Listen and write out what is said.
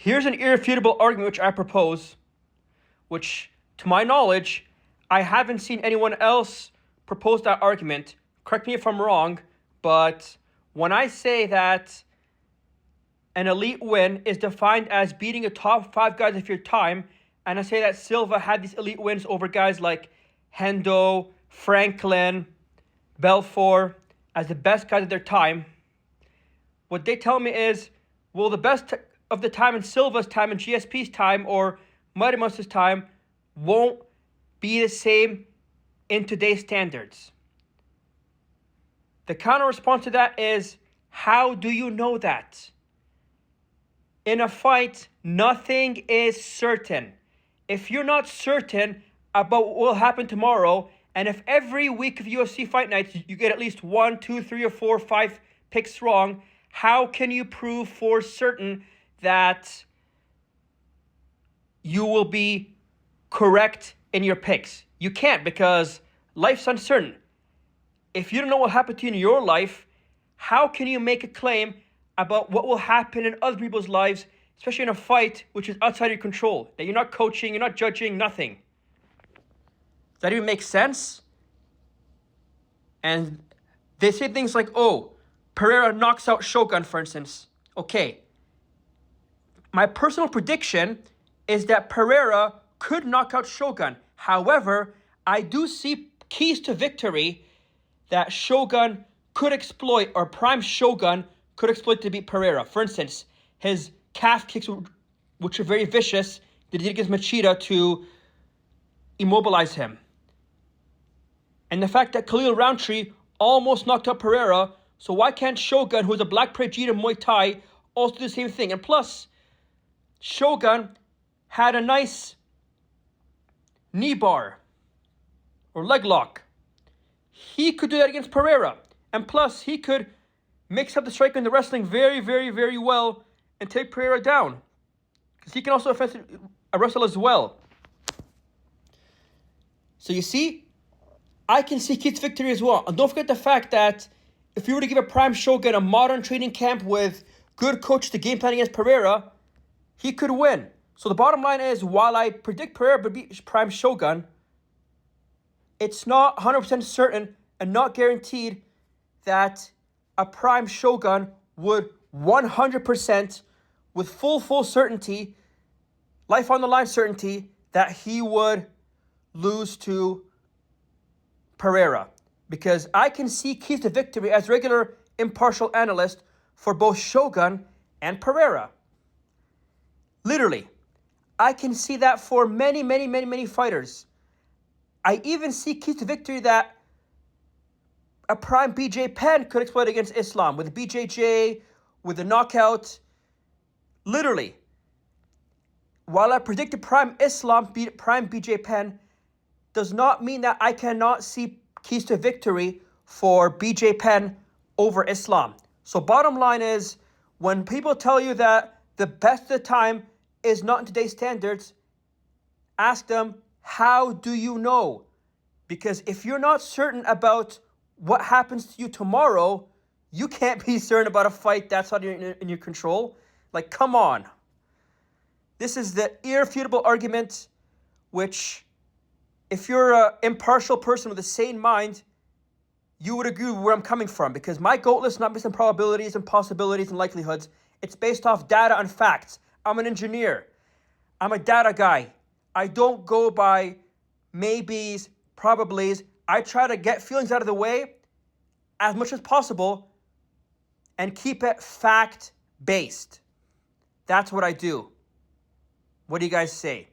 Here's an irrefutable argument which I propose, which, to my knowledge, I haven't seen anyone else propose that argument. Correct me if I'm wrong, but when I say that an elite win is defined as beating the top 5 guys of your time, and I say that Silva had these elite wins over guys like Hendo, Franklin, Belfort as the best guys of their time, what they tell me is, well, the best of the time in Silva's time and GSP's time or Mighty Monster's time won't be the same in today's standards. The counter response to that is, how do you know that? In a fight, nothing is certain. If you're not certain about what will happen tomorrow, and if every week of UFC fight nights you get at least 1, 2, 3, or 4, 5 picks wrong, how can you prove for certain that you will be correct in your picks? You can't, because life's uncertain. If you don't know what happened to you in your life, how can you make a claim about what will happen in other people's lives, especially in a fight which is outside your control, that you're not coaching, you're not judging, nothing? Does that even make sense? And they say things like, oh, Pereira knocks out Shogun, for instance. Okay. My personal prediction is that Pereira could knock out Shogun. However, I do see keys to victory that Shogun could exploit, or Prime Shogun could exploit to beat Pereira. For instance, his calf kicks, which are very vicious, that he did against Machida to immobilize him. And the fact that Khalil Roundtree almost knocked out Pereira, so why can't Shogun, who's a black Jiu-Jitsu Muay Thai, also do the same thing? And plus, Shogun had a nice knee bar or leg lock. He could do that against Pereira. And plus, he could mix up the striking and the wrestling very, very, very well and take Pereira down, because he can also offensively wrestle as well. So you see, I can see Keith's victory as well. And don't forget the fact that if you were to give a Prime Shogun a modern training camp with good coach to game plan against Pereira, he could win. So the bottom line is, while I predict Pereira would beat Prime Shogun, it's not 100% certain and not guaranteed that a Prime Shogun would 100% with full certainty, life on the line certainty, that he would lose to Pereira. Because I can see keys to victory as regular impartial analyst for both Shogun and Pereira. Literally. I can see that for many fighters. I even see keys to victory that a Prime BJ Penn could exploit against Islam with the BJJ, with the knockout. Literally. While I predicted Prime Islam beat Prime BJ Penn, does not mean that I cannot see keys to victory for BJ Penn over Islam. So bottom line is, when people tell you that the best of the time is not in today's standards, ask them, how do you know? Because if you're not certain about what happens to you tomorrow, you can't be certain about a fight that's not in your control. Like, come on. This is the irrefutable argument, which, if you're an impartial person with a sane mind, you would agree with where I'm coming from. Because my GOAT list is not based on probabilities and possibilities and likelihoods. It's based off data and facts. I'm an engineer. I'm a data guy. I don't go by maybes, probablys. I try to get feelings out of the way as much as possible and keep it fact-based. That's what I do. What do you guys say?